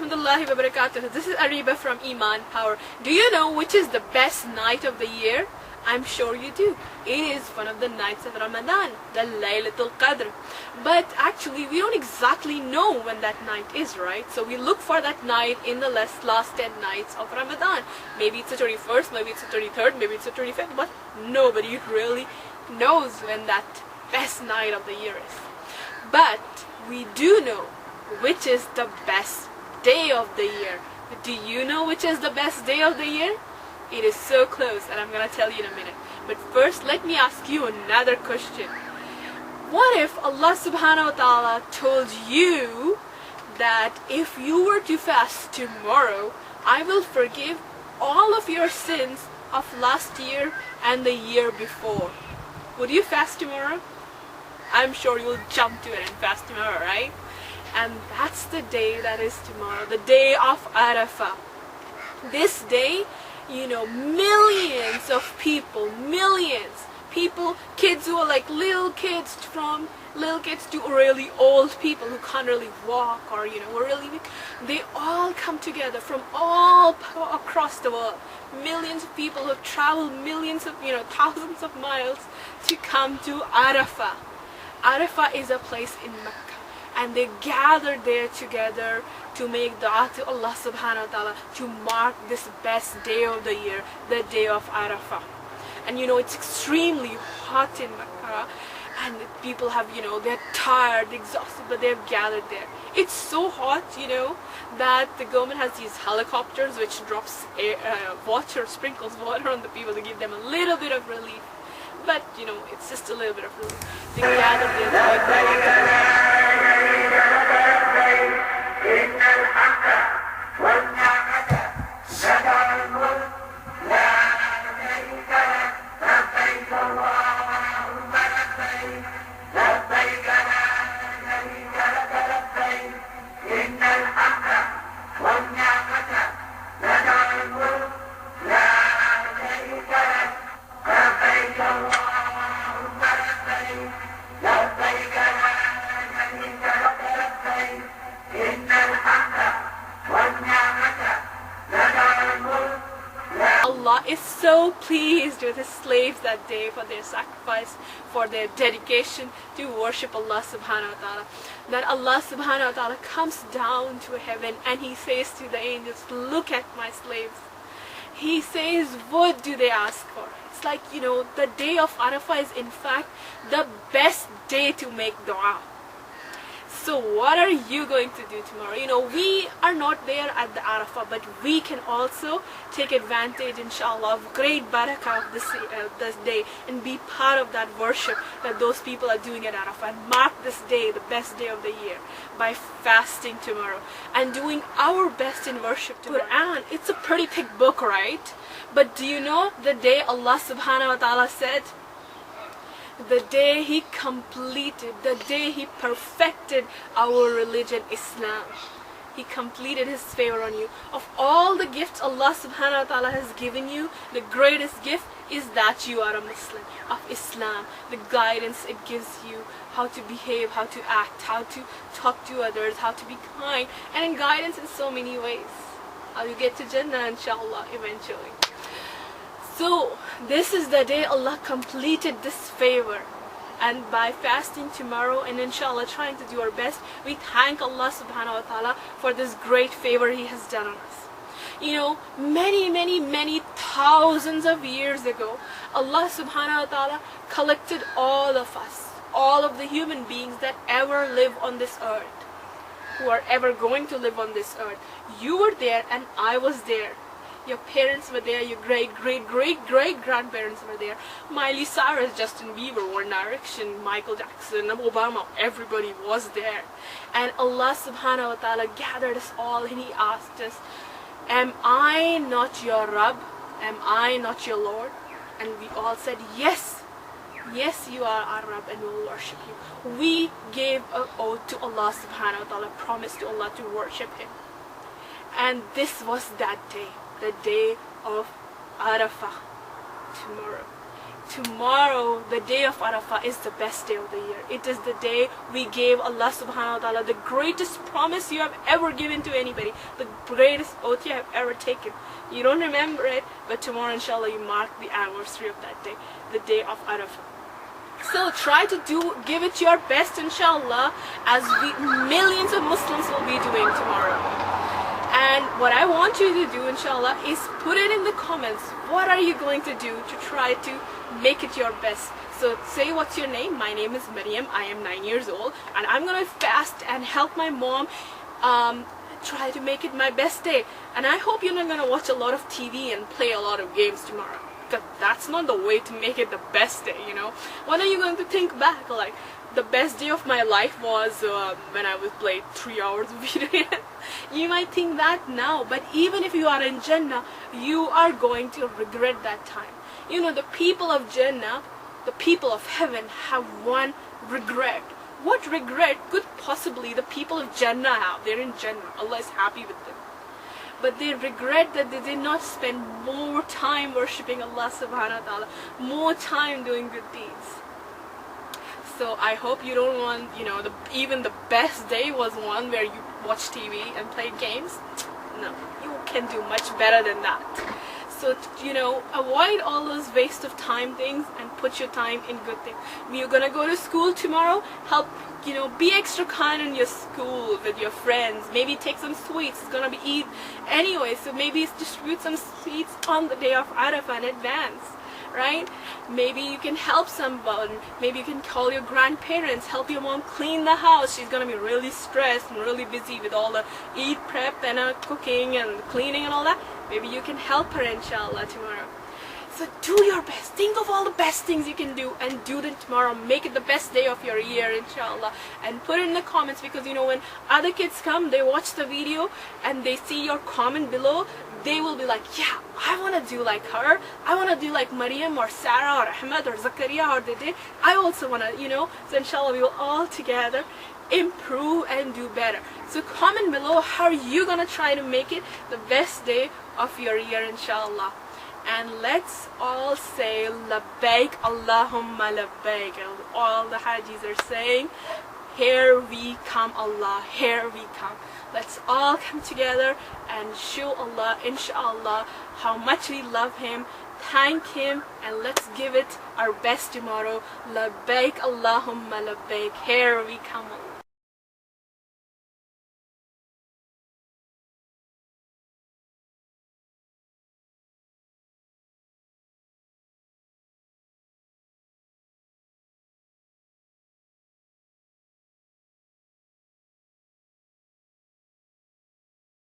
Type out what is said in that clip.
rahmatullahi wa barakatuh. This is Ariba from Emaan Power. Do you know which is the best night of the year? I'm sure you do. It is one of the nights of Ramadan, the Laylatul Qadr. But actually we don't exactly know when that night is, right? So we look for that night in the last 10 nights of Ramadan. Maybe it's the 21st, maybe it's the 23rd, maybe it's the 25th, but nobody really knows when that best night of the year is. But we do know which is the best day of the year. Do you know which is the best day of the year? It is so close, and I'm gonna tell you in a minute. But first, let me ask you another question. What if Allah SubhanAllah Allah told you that if you were to fast tomorrow, I will forgive all of your sins of last year and the year before? Would you fast tomorrow? I'm sure you'll jump to it and fast tomorrow, right? And that's the day that is tomorrow, the day of Arafa. This day, you know, millions of people, kids who are like little kids, from little kids to really old people who can't really walk, or you know, were really weak, they all come together from all across the world. Millions of people who travel millions of, you know, thousands of miles to come to Arafa. Arafa is a place in Mecca, and they gather there together to make dua to Allah SubhanAllah Allah to mark this best day of the year, the day of Arafa. And you know, it's extremely hot in Mecca, and people have, you know, they're tired, exhausted, but they've gathered there. It's so hot, you know, that the government has these helicopters which drops water, sprinkles water on the people to give them a little bit of relief. But you know, it's just a little bit of relief. They gather there. Allah is so pleased with His slaves that day for their sacrifice, for their dedication to worship Allah SubhanAllah Allah, that Allah SubhanAllah Allah comes down to heaven and He says to the angels, look at my slaves. He says, what do they ask for? It's like, you know, the day of Arafah is in fact the best day to make dua. So what are you going to do tomorrow? You know, we are not there at the Arafah, but we can also take advantage, inshallah, of great barakah of this day and be part of that worship that those people are doing at Arafah, and mark this day, the best day of the year, by fasting tomorrow and doing our best in worship tomorrow. Quran, it's a pretty thick book, right? But do you know the day Allah SubhanAllah Allah said, the day He completed, the day He perfected our religion, Islam. He completed His favor on you. Of all the gifts Allah SubhanAllah Allah has given you, the greatest gift is that you are a Muslim of Islam. The guidance it gives you, how to behave, how to act, how to talk to others, how to be kind, and guidance in so many ways. How you get to Jannah, inshallah, eventually. So this is the day Allah completed this favor, and by fasting tomorrow and inshallah trying to do our best, we thank Allah SubhanAllah Ta'ala for this great favor He has done on us. You know, many thousands of years ago, Allah SubhanAllah Ta'ala collected all of us, all of the human beings that ever live on this earth, who are ever going to live on this earth. You were there and I was there. Your parents were there, your great-great-great-great-grandparents were there. Miley Cyrus, Justin Bieber, One Direction, Michael Jackson, Obama, everybody was there. And Allah SubhanAllah wa Ta'ala gathered us all and He asked us, am I not your Rabb? Am I not your Lord? And we all said, yes. Yes, you are our Rabb and we will worship you. We gave an oath to Allah SubhanAllah wa Ta'ala, promise to Allah to worship Him. And this was that day, the day of Arafah, tomorrow. tomorrow, the day of Arafah, is the best day of the year. It is the day we gave Allah SubhanAllah Allah the greatest promise you have ever given to anybody, the greatest oath you have ever taken. You don't remember it, but tomorrow inshallah you mark the anniversary of that day, the day of Arafah. So try to give it your best inshallah, as millions of Muslims will be doing tomorrow. And what I want you to do inshallah is put it in the comments. What are you going to do to try to make it your best? So say what's your name. My name is Maryam. I am 9 years old, and I'm gonna fast and help my mom try to make it my best day. And I hope you're not gonna watch a lot of TV and play a lot of games tomorrow, because that's not the way to make it the best day, you know. When are you going to think back like the best day of my life was when I was played 3 hours of video games? You might think that now, but even if you are in Jannah, you are going to regret that time. You know, the people of Jannah, the people of heaven, have one regret. What regret could possibly the people of Jannah have? They're in Jannah. Allah is happy with them. But they regret that they did not spend more time worshipping Allah SubhanAllah Allah, more time doing good deeds. So I hope you don't want, you know, even the best day was one where you watch TV and play games. No, you can do much better than that. So, you know, avoid all those waste of time things and put your time in good things. You're gonna go to school tomorrow, help, you know, be extra kind in your school with your friends. Maybe take some sweets. It's gonna be Eid anyway, so maybe distribute some sweets on the day of Arafah in advance, right? Maybe you can help someone. Maybe you can call your grandparents, help your mom clean the house. She's gonna be really stressed and really busy with all the Eid prep and cooking and cleaning and all that. Maybe you can help her inshallah tomorrow. So do your best. Think of all the best things you can do and do them tomorrow. Make it the best day of your year inshallah. And put it in the comments, because you know, when other kids come, they watch the video and they see your comment below, they will be like, yeah, I want to do like her. I want to do like Maryam or Sarah or Ahmed or Zakaria or they did. I also want to, you know. So inshallah we will all together improve and do better. So comment below how are you gonna try to make it the best day of your year inshallah. And let's all say labbaik Allahumma labbaik. All the Hajis are saying, here we come Allah, here we come. Let's all come together and show Allah inshallah how much we love Him, thank Him, and let's give it our best tomorrow. Labbaik Allahumma labbaik, here we come Allah.